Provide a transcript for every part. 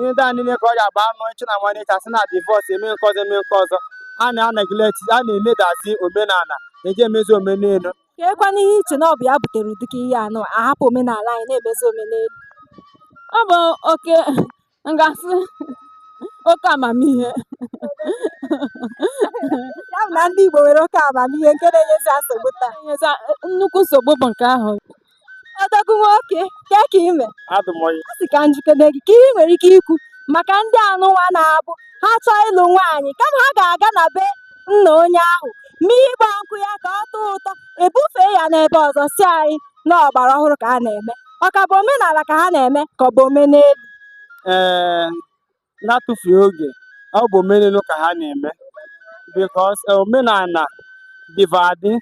ihe ndị a niile ka ọ ga-agba anụ echi na nwanne asị na divọs eme nke ọzọ eme nke ọzọ a na-neglect a na-enedazi omenala eji emezi omenelu. Keekwana ihe iche na ọ bụ ya butere ụdịka ihe anụ ahapụ omenala anyị na-emezi omenelu? Ọ bụ oke ngasị oke amamihe ya bụ na ndị Igbo nwere oke amamihe nke na-enyezi nsogbu taa. Nnukwu nsogbu bụ nke ahụ. Odogwu nwoke kee ka ime Adụmọyị a sị ka njikere gị ka ị nwere ike ikwu maka ndị anụnwa na-abụ ha chọọ ịlụ nwaanyị kama ha ga-aga na be nna onye ahụ mee ịgba nkwụ ya ka ọ tọọ ụtọ ebufee ya n'ebe ọzọ si anyị na ọgbara ọhụrụ ka a na-eme ọ ka bụ omenala ka ha na-eme ka ọ bụ omenelu? na-atụfughị oge ọ bụ omenelu ka ha na-eme because omenala dịva adị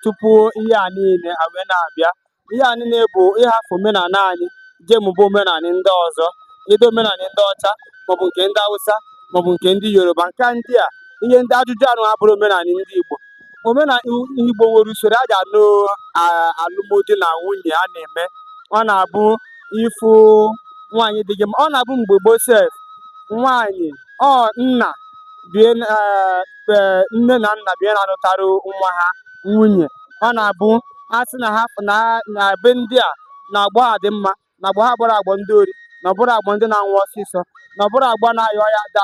tupu ihe a niile wee na-abịa. Ihe a niile bụ ịhafụ omenala anyị jee mụba omenala ndị ọzọ ide omenala ndị ọcha maọbụ nke ndị Hausa maọbụ nke ndị Yoruba. Nke ndị a ihe ndị ajụjụ anụ ha bụrụ omenala ndị Igbo. Omenala Igbo nwere usoro a ji anụ alụmdi na nwunye a na-eme. Ọ na-abụ ịfụ nwaanyị dị gị mma. Ọ na-abụ mgbe gboo sef nwaanyị nna bie nne na nna bie na-anụtara nwa ha nwunye. Ọ na-abụ a sị na ha na be ndị a na agbọ ha dị mma na agbọ ha bụrụ agbọ ndị ori na ọbụrụ agbọ ndị na-anwụ ọsịsọ na ọbụrụ agbọ na-ayọ ya da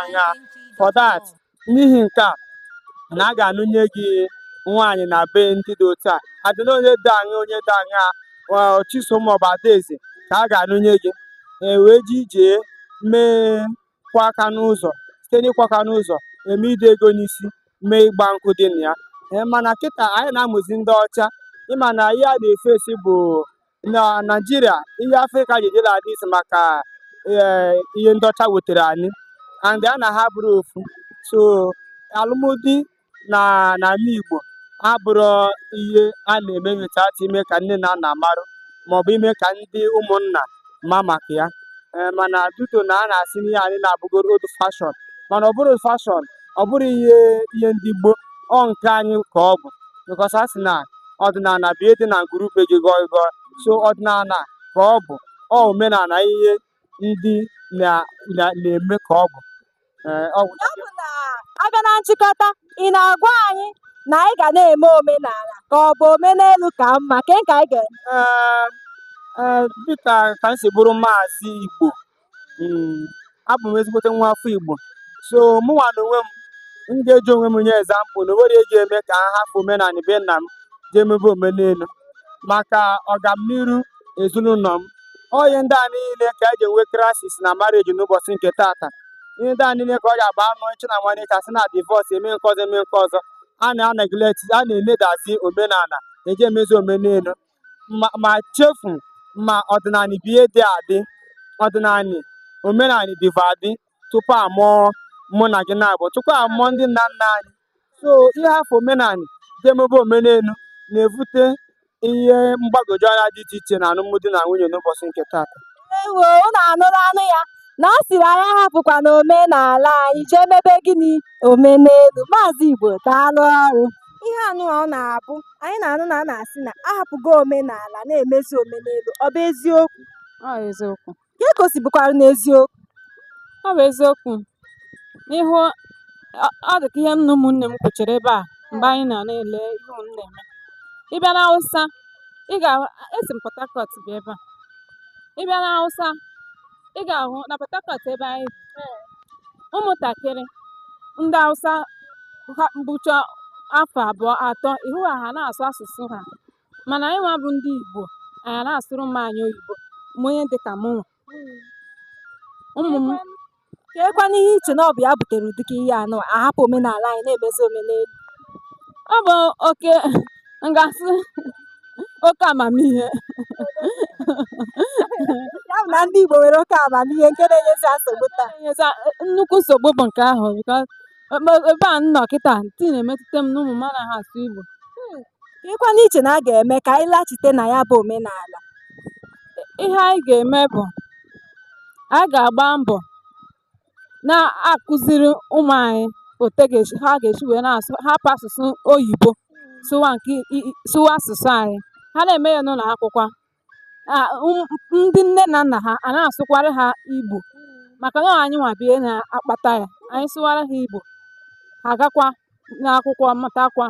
anya for that. N'ihi nke a na a ga-anụnye gị nwaanyị na be ndị dị otu a adịla onye dị aṅa Chisom maọbụ Adaeze ka a ga-anụnye gị wee ji ije mee kwa aka n'ụzọ site n'ịkwa aka n'ụzọ eme ide ego n'isi mee ịgba nkwụ dị na ya. Mana kịta anyị na-amụzi ndị ọcha ịma na ihe a na-efe esi bụ na Naijiria ihe Afrịka ji ejela adị isi maka ihe ndị ọcha wetara anyị and a na ha bụrụ ofu. So alụmdi na ala Igbo abụrụ ihe a na-eme nyocha ime ka nne na nna marụ maọbụ ime ka ndị ụmụnna ma maka ya. Mana duto na a na-asị n'ihe anyị na-abụgoro old fashion mana ọ bụrụ fashion ọ bụrụ ihe ndị gboo ọ nke anyị ka ọ bụ because a sị na ọdịnala bụ ihe dị na ngwurube gị gọị gọị. So ọdịnala ka ọ bụ omenala ihe ndị na-eme ka ọ bụ. Ya bụ na abịa na nchịkọta ị na-agwa anyị na anyị ga na-eme omenala ka ọ bụ omenelu ka mma ke nke anyị ga-eme? Dịka ka m si bụrụ maazị Igbo abụ m ezigbote nwa afọ Igbo. So mụnwa na onwe m ga-eji onwe m nye ezampụl na onwere eji eme ka ha hafụ omenala be nna m jee mebe omenelu maka ọganiru ezinụlọ m. Ihe ndị a niile ka eji enwe krasis na marriage n'ụbọchị nke tata. Ihe ndị a niile ka ọ ga-agba anụ echi na nwanne asị na divọs eme nke ọzọ eme nke ọzọ a na-neglect a na-enedazi omenala eji emezi omenelu ma chefu ma ọdịnala bụ ihe dị adị ọdịnala omenala dịva adị tupu amụọ mụ na gị na-abụ tupu amụọ ndị nna nna anyị. So ịhafụ omenala jee emebe omenelu na-evute ihe mgbagwoju anya dị iche iche na alụmdi na nwunye n'ụbọchị nke tata. Ewo unu anụrụ anụ ya na ọ sịrị anyị ahapụkwa na omenala anyị jee mebe gịnị omenelu. Maazị Igbo daalụ ọrụ. Ihe anụ ọ na-abụ anyị na-anụ na a na-asị na ahapụgo omenala na-emezi omenelu ọ bụ eziokwu? Ọ eziokwu. Ka e gosibụkwara n'eziokwu? Ọ bụ eziokwu. N'ihu ọ dị ka ihe m na ụmụnne m kwuchere ebe a mgbe anyị na-ele ihe unu na-eme. Ị bịa na Hausa esi m Port Harcourt bịa ebe a. Ị bịa na Hausa ị ga-ahụ na Port Harcourt ebe anyị bi ụmụntakịrị ndị Hausa bụcha afọ abụọ atọ ihu ha na-asụ asụsụ ha mana anyị nwa bụ ndị Igbo anyị na-asụrụ m anyị oyibo ma onye dị ka mụnwa. Ụmụ m keekwana ihe iche na ọ bụ ya butere ụdịka ihe anụ ahapụ omenala anyị na-emezi omenelu? Ọ bụ oke ngasị oke amamihe ya bụ na ndị Igbo nwere oke amamihe nke na-enyezi nsogbu taa. Nnukwu nsogbu bụ nke ahụ because ebe a nọ kịta tii na-emetụta m na ụmụ m anaghị asụ Igbo. Keekwana iche na a ga-eme ka anyị laghachite na ya bụ omenala? Ihe anyị ga-eme bụ anyị ga-agba mbọ na-akụziri ụmụ anyị otu ha ga-esi wee hapụ asụsụ oyibo sụwa asụsụ anyị. Ha na-eme ya n'ụlọ akwụkwọ ndị nne na nna ha a na-asụkwara ha Igbo maka na ọ anyịnwa bụ ihe na-akpata ya. Anyị sụwara ha Igbo, ha agakwa n'akwụkwọ matakwa,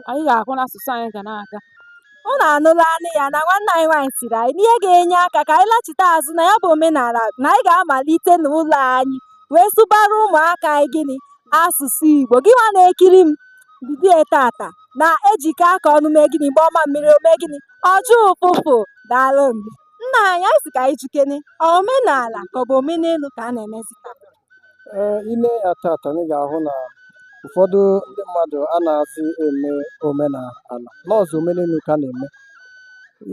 anyị ga-ahụ n'asụsụ anyị ga na-aga. Unu anụla anụ ya na nwanne anyị nwaanyị siri anyị n'ihe ga-enye aka ka anyị lachite azụ na ya bụ omenala na anyị ga-amalite n'ụlọ anyị wee sụbara ụmụaka anyị gịnị asụsụ Igbo. Gị nwa na-ekiri m bidie tata na-ejikọ aka ọnụ mee gịnị mgbe ọma mmiri ome gịnị ọjọọ ụfụfụ daalụ mgbe nna anyị si ka anyị jikene omenala ka ọ bụ omenelu ka a na-emezi taa. Ile ya tata anyị ga-ahụ na ụfọdụ ndị mmadụ anaghịzị eme omenala nọọsụ omenelu ka a na-eme.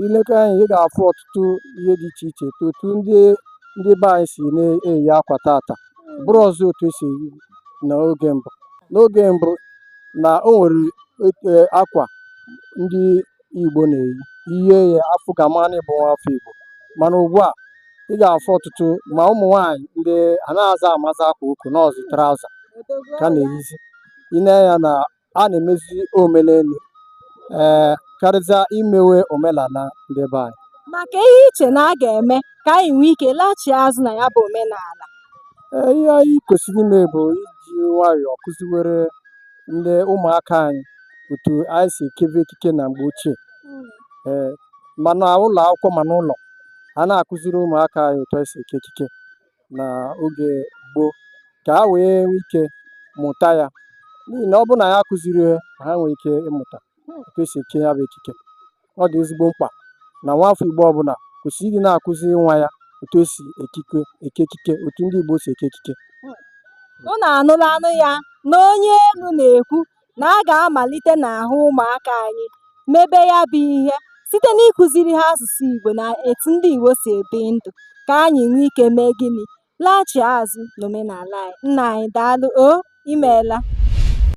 Ilekọ anyị ị ga-afụ ọtụtụ ihe dị iche iche otu ndị be anyị si na-eyi akwa tata bụrụ ọzọ otu esi eyi n'oge mbụ. N'oge mbụ na o nwere akwa ndị Igbo na-eyi ihe ya afụ ka mara ịbụ nwa afọ Igbo, mana ugbu a ị ga-afụ ọtụtụ ma ụmụ nwaanyị ndị anaghịzị amaza akwa ụkwụ nọọsụ traụza ka a na-eyizi. Ine ya na a na-emezi omenelu karịzịa imewe omenala ndị be anyị. Maka ihe iche na a ga-eme ka anyị nwee ike laghachi azụ na ya bụ omenala. Ihe anyị kwesịrị ime bụ iji nwayọọ kụziwere ndị ụmụaka anyị otu anyị si ekebe ekike na mgbe ochie. Mana ụlọ akwụkwọ ma n'ụlọ a na-akụziri ụmụaka anyị otu esi eke ekike n'oge gboo ka ha wee nwee ike mụta ya, n'ihi na ọ bụrụ na ya akụziri ha nwee ike ịmụta otu esi eke ya bụ ekike. Ọ dị ezigbo mkpa na nwaafọ Igbo ọbụla kwesịrị ịdị na-akụziri nwa ya otu esi eke ekike, otu ndị Igbo si eke ekike. Unu anụla anụ ya na onye elu na-ekwu na a ga-amalite n'ahụ ụmụaka anyị mebe ya bụ ihe site n'ịkụziri ha asụsụ Igbo na etu ndị Igbo si ebi ndụ ka anyị nwee ike mee gịnị laghachi azụ n'omenala anyị. Nna anyị daalụ, imeela.